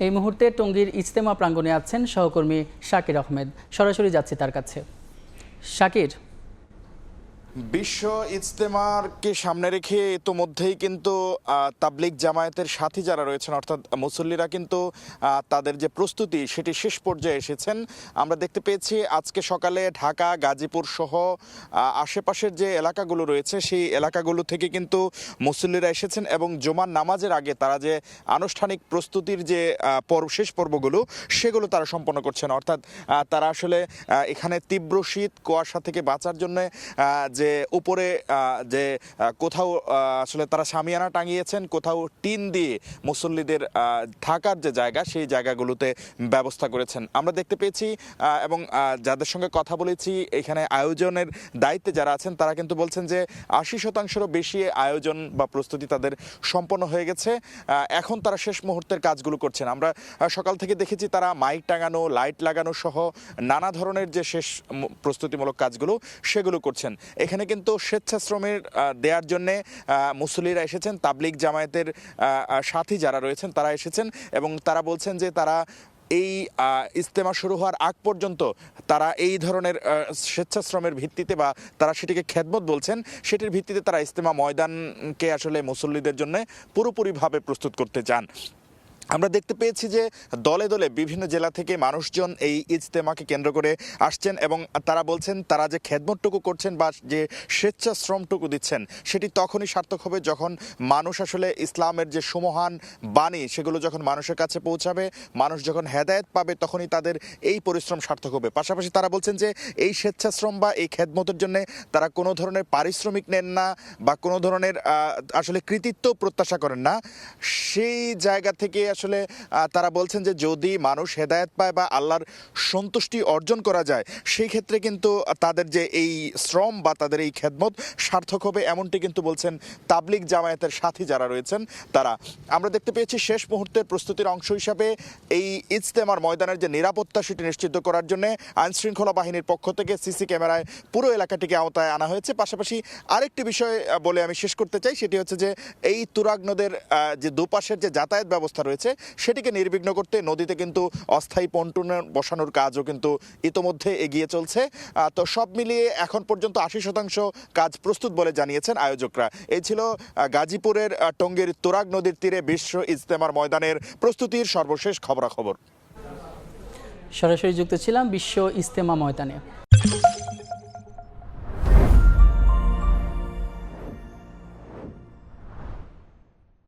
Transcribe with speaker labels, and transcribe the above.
Speaker 1: এই মুহূর্তে টঙ্গীর ইজতেমা প্রাঙ্গণে আছেন সহকর্মী শাকির আহমেদ। সরাসরি যাচ্ছি তার কাছে। শাকির,
Speaker 2: বিশ্ব ইজতেমাকে সামনে রেখে ইতোমধ্যেই কিন্তু তাবলিগ জামায়াতের সাথী যারা রয়েছেন অর্থাৎ মুসল্লিরা কিন্তু তাদের যে প্রস্তুতি সেটি শেষ পর্যায়ে এসেছেন। আমরা দেখতে পেয়েছি আজকে সকালে ঢাকা, গাজীপুর সহ আশেপাশের যে এলাকাগুলো রয়েছে সেই এলাকাগুলো থেকে কিন্তু মুসল্লিরা এসেছেন এবং জুমার নামাজের আগে তারা যে আনুষ্ঠানিক প্রস্তুতির যে শেষ পর্বগুলো সেগুলো তারা সম্পন্ন করছেন। অর্থাৎ তারা আসলে এখানে তীব্র শীত কুয়াশা থেকে বাঁচার জন্য যে উপরে যে কোথাও আসলে তারা শামিয়ানা টাঙিয়েছেন, কোথাও টিন দিয়ে মুসল্লিদের থাকার যে জায়গা সেই জায়গাগুলোতে ব্যবস্থা করেছেন আমরা দেখতে পেয়েছি। এবং যাদের সঙ্গে কথা বলেছি এখানে আয়োজনের দায়িত্বে যারা আছেন তারা কিন্তু বলছেন যে ৮০%-রও বেশি আয়োজন বা প্রস্তুতি তাদের সম্পন্ন হয়ে গেছে। এখন তারা শেষ মুহূর্তের কাজগুলো করছেন। আমরা সকাল থেকে দেখেছি তারা মাইক টাঙানো, লাইট লাগানো সহ নানা ধরনের যে শেষ প্রস্তুতিমূলক কাজগুলো সেগুলো করছেন। এখানে কিন্তু স্বেচ্ছাশ্রমের দেওয়ার জন্যে মুসল্লিরা এসেছেন, তাবলিগ জামায়াতের সাথী যারা রয়েছেন তারা এসেছেন এবং তারা বলছেন যে তারা এই ইজতেমা শুরু হওয়ার আগ পর্যন্ত তারা এই ধরনের স্বেচ্ছাশ্রমের ভিত্তিতে বা তারা সেটিকে খেদমত বলছেন, সেটির ভিত্তিতে তারা ইজতেমা ময়দানকে আসলে মুসল্লিদের জন্য পুরোপুরিভাবে প্রস্তুত করতে চান। আমরা দেখতে পেয়েছি যে দলে দলে বিভিন্ন জেলা থেকে মানুষজন এই ইজতেমাকে কেন্দ্র করে আসছেন এবং তারা বলছেন তারা যে খেদমতটুকু করছেন বা যে স্বেচ্ছাশ্রমটুকু দিচ্ছেন সেটি তখনই সার্থক হবে যখন মানুষ আসলে ইসলামের যে সুমহান বাণী সেগুলো যখন মানুষের কাছে পৌঁছাবে, মানুষ যখন হেদায়েত পাবে তখনই তাদের এই পরিশ্রম সার্থক হবে। পাশাপাশি তারা বলছেন যে এই স্বেচ্ছাশ্রম বা এই খেদমতের জন্য তারা কোনো ধরনের পারিশ্রমিক নেন না বা কোনো ধরনের আসলে কৃতিত্ব প্রত্যাশা করেন না। সেই জায়গা থেকে আসলে তারা বলছেন যে যদি মানুষ হেদায়েত পায় বা আল্লাহর সন্তুষ্টি অর্জন করা যায় সেই ক্ষেত্রে কিন্তু তাদের যে এই শ্রম বা তাদের এই খেদমত সার্থক হবে, এমনটি কিন্তু বলছেন তাবলিগ জামায়াতের সাথী যারা রয়েছেন তারা। আমরা দেখতে পেয়েছি শেষ মুহূর্তের প্রস্তুতির অংশ হিসাবে এই ইজতেমার ময়দানের যে নিরাপত্তা সেটি নিশ্চিত করার জন্য আইনশৃঙ্খলা বাহিনীর পক্ষ থেকে সিসি ক্যামেরায় পুরো এলাকাটিকে আওতায় আনা হয়েছে। পাশাপাশি আরেকটি বিষয় বলে আমি শেষ করতে চাই, সেটি হচ্ছে যে এই তুরাগ নদের যে দুপাশের যে যাতায়াত ব্যবস্থা রয়েছে সেটিকে নির্বিঘ্ন করতে নদীতে কিন্তু অস্থায়ী পন্টুন বসানোর কাজও কিন্তু ইতোমধ্যে এগিয়ে চলছে। তো সব মিলিয়ে এখন পর্যন্ত ৮০% কাজ প্রস্তুত বলে জানিয়েছেন আয়োজকরা। এই ছিল গাজীপুরের টঙ্গীর তুরাগ নদীর তীরে বিশ্ব ইজতেমার ময়দানের প্রস্তুতির সর্বশেষ খবরাখবর।
Speaker 1: সরাসরি যুক্ত ছিলাম বিশ্ব ইজতেমা ময়দানে।